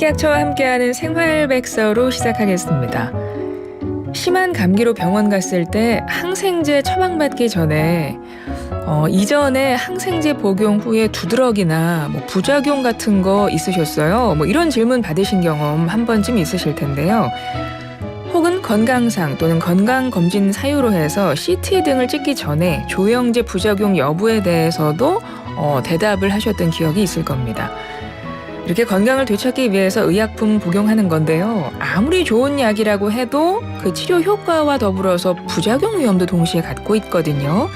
식약처와 함께하는 생활백서로 시작하겠습니다. 심한 감기로 병원 갔을 때 항생제 처방받기 전에 이전에 항생제 복용 후에 두드러기나 부작용 같은 거 있으셨어요? 이런 질문 받으신 경험 한 번쯤 있으실 텐데요. 혹은 건강상 또는 건강검진 사유로 해서 CT 등을 찍기 전에 조영제 부작용 여부에 대해서도 대답을 하셨던 기억이 있을 겁니다. 이렇게 건강을 되찾기 위해서 의약품 복용하는 건데요. 아무리 좋은 약이라고 해도 그 치료 효과와 더불어서 부작용 위험도 동시에 갖고 있거든요.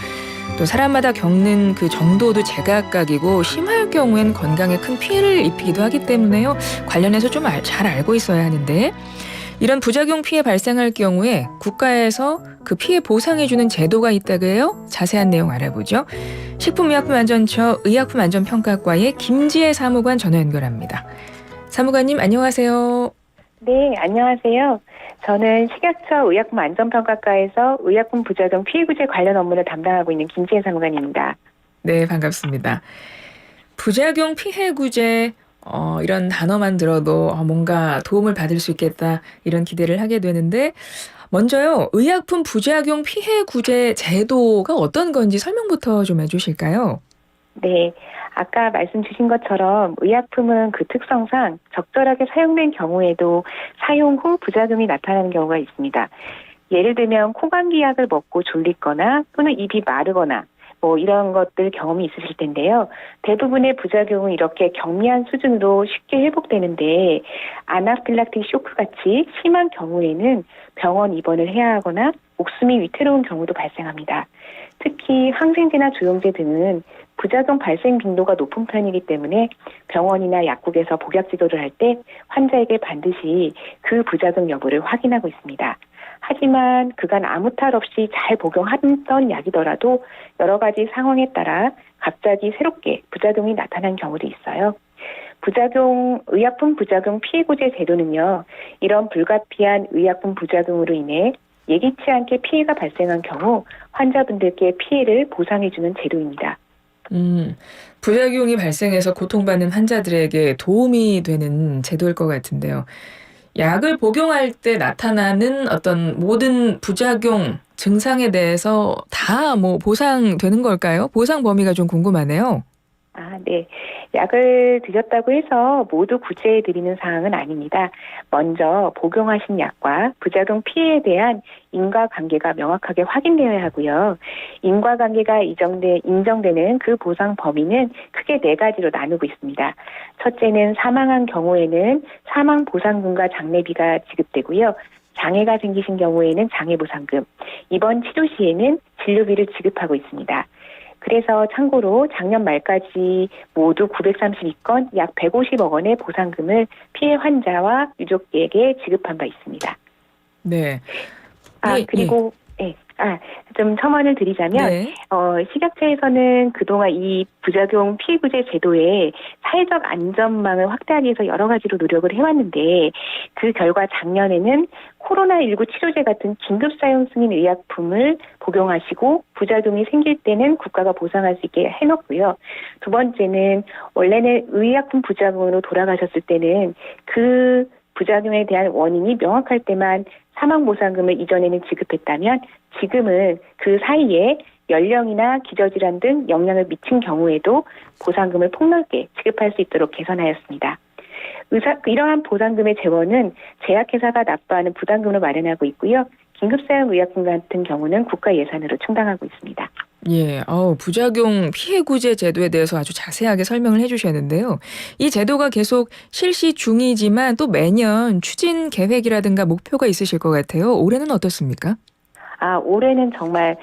또 사람마다 겪는 그 정도도 제각각이고 심할 경우엔 건강에 큰 피해를 입히기도 하기 때문에요. 관련해서 좀 잘 알고 있어야 하는데 이런 부작용 피해 발생할 경우에 국가에서 그 피해 보상해주는 제도가 있다고 해요. 자세한 내용 알아보죠. 식품의약품안전처 의약품안전평가과의 김지혜 사무관 전화 연결합니다. 사무관님 안녕하세요. 네, 안녕하세요. 저는 식약처 의약품안전평가과에서 의약품 부작용 피해구제 관련 업무를 담당하고 있는 김지혜 사무관입니다. 네, 반갑습니다. 부작용 피해구제 이런 단어만 들어도 뭔가 도움을 받을 수 있겠다 이런 기대를 하게 되는데 먼저요. 의약품 부작용 피해구제 제도가 어떤 건지 설명부터 좀 해주실까요? 네, 아까 말씀 주신 것처럼 의약품은 그 특성상 적절하게 사용된 경우에도 사용 후 부작용이 나타나는 경우가 있습니다. 예를 들면 코감기약을 먹고 졸리거나 또는 입이 마르거나 이런 것들 경험이 있으실 텐데요. 대부분의 부작용은 이렇게 경미한 수준으로 쉽게 회복되는데 아나필락틱 쇼크 같이 심한 경우에는 병원 입원을 해야 하거나 목숨이 위태로운 경우도 발생합니다. 특히 항생제나 조영제 등은 부작용 발생 빈도가 높은 편이기 때문에 병원이나 약국에서 복약 지도를 할 때 환자에게 반드시 그 부작용 여부를 확인하고 있습니다. 하지만 그간 아무 탈 없이 잘 복용하던 약이더라도 여러 가지 상황에 따라 갑자기 새롭게 부작용이 나타난 경우도 있어요. 의약품 부작용 피해구제 제도는요, 이런 불가피한 의약품 부작용으로 인해 예기치 않게 피해가 발생한 경우 환자분들께 피해를 보상해주는 제도입니다. 부작용이 발생해서 고통받는 환자들에게 도움이 되는 제도일 것 같은데요. 약을 복용할 때 나타나는 어떤 모든 부작용 증상에 대해서 다 보상되는 걸까요? 보상 범위가 좀 궁금하네요. 네. 약을 드셨다고 해서 모두 구제해드리는 사항은 아닙니다. 먼저 복용하신 약과 부작용 피해에 대한 인과관계가 명확하게 확인되어야 하고요. 인과관계가 인정되는 그 보상 범위는 크게 4가지로 나누고 있습니다. 첫째는 사망한 경우에는 사망보상금과 장례비가 지급되고요. 장애가 생기신 경우에는 장애보상금, 입원 치료 시에는 진료비를 지급하고 있습니다. 그래서 참고로 작년 말까지 모두 932건 약 150억 원의 보상금을 피해 환자와 유족에게 지급한 바 있습니다. 네. 그리고 좀 첨언을 드리자면 네. 식약처에서는 그동안 이 부작용 피해구제 제도의 사회적 안전망을 확대하기 위해서 여러 가지로 노력을 해왔는데 그 결과 작년에는 코로나19 치료제 같은 긴급사용 승인 의약품을 복용하시고 부작용이 생길 때는 국가가 보상할 수 있게 해놓고요. 두 번째는 원래는 의약품 부작용으로 돌아가셨을 때는 그 부작용에 대한 원인이 명확할 때만 사망보상금을 이전에는 지급했다면 지금은 그 사이에 연령이나 기저질환 등 영향을 미친 경우에도 보상금을 폭넓게 지급할 수 있도록 개선하였습니다. 이러한 보상금의 재원은 제약회사가 납부하는 부담금으로 마련하고 있고요. 긴급사용 의약품 같은 경우는 국가 예산으로 충당하고 있습니다. 예, 부작용 피해구제 제도에 대해서 아주 자세하게 설명을 해주셨는데요. 이 제도가 계속 실시 중이지만 또 매년 추진 계획이라든가 목표가 있으실 것 같아요. 올해는 어떻습니까? 올해는 정말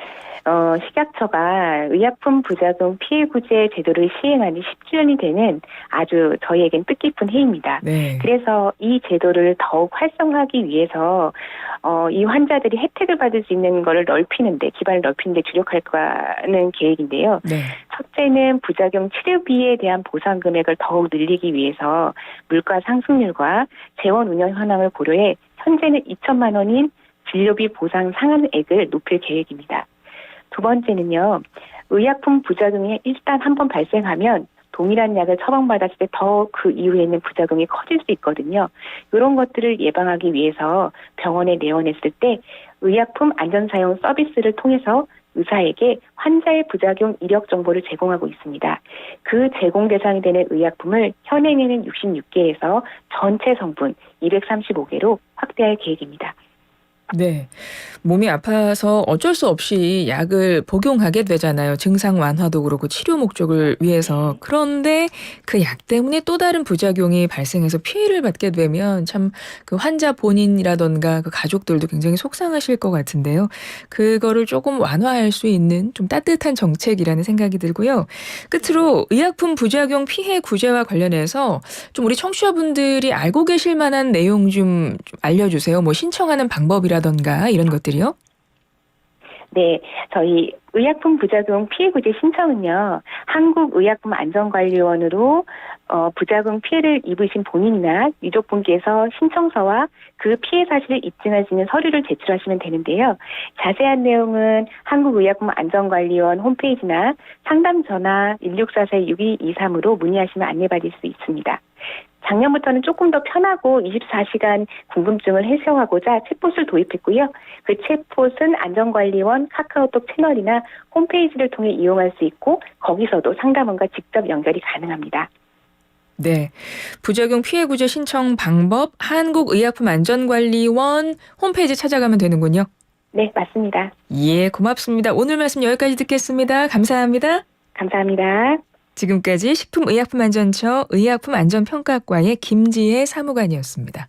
식약처가 의약품 부작용 피해구제 제도를 시행한 지 10주년이 되는 아주 저희에겐 뜻깊은 해입니다. 네. 그래서 이 제도를 더욱 활성화하기 위해서 이 환자들이 혜택을 받을 수 있는 것을 기반을 넓히는 데 주력할까는 계획인데요. 네. 첫째는 부작용 치료비에 대한 보상 금액을 더욱 늘리기 위해서 물가 상승률과 재원 운영 현황을 고려해 현재는 2천만 원인 진료비 보상 상한액을 높일 계획입니다. 두 번째는요, 의약품 부작용이 일단 한번 발생하면 동일한 약을 처방받았을 때 더 그 이후에는 부작용이 커질 수 있거든요. 이런 것들을 예방하기 위해서 병원에 내원했을 때 의약품 안전사용 서비스를 통해서 의사에게 환자의 부작용 이력 정보를 제공하고 있습니다. 그 제공 대상이 되는 의약품을 현행에는 66개에서 전체 성분 235개로 확대할 계획입니다. 네. 몸이 아파서 어쩔 수 없이 약을 복용하게 되잖아요. 증상 완화도 그렇고 치료 목적을 위해서. 그런데 그 약 때문에 또 다른 부작용이 발생해서 피해를 받게 되면 참 그 환자 본인이라든가 그 가족들도 굉장히 속상하실 것 같은데요. 그거를 조금 완화할 수 있는 좀 따뜻한 정책이라는 생각이 들고요. 끝으로 의약품 부작용 피해 구제와 관련해서 좀 우리 청취자분들이 알고 계실 만한 내용 좀 알려주세요. 뭐 신청하는 방법이라던가 이런 것들이요. 네, 저희 의약품 부작용 피해 구제 신청은요, 한국의약품안전관리원으로 부작용 피해를 입으신 본인이나 유족분께서 신청서와 그 피해 사실을 입증할 수 있는 서류를 제출하시면 되는데요. 자세한 내용은 한국의약품안전관리원 홈페이지나 상담 전화 1644-6223으로 문의하시면 안내받을 수 있습니다. 작년부터는 조금 더 편하고 24시간 궁금증을 해소하고자 챗봇을 도입했고요. 그 챗봇은 안전관리원 카카오톡 채널이나 홈페이지를 통해 이용할 수 있고 거기서도 상담원과 직접 연결이 가능합니다. 네. 부작용 피해 구제 신청 방법 한국의약품안전관리원 홈페이지 찾아가면 되는군요. 네, 맞습니다. 예, 고맙습니다. 오늘 말씀 여기까지 듣겠습니다. 감사합니다. 감사합니다. 지금까지 식품의약품안전처 의약품안전평가과의 김지혜 사무관이었습니다.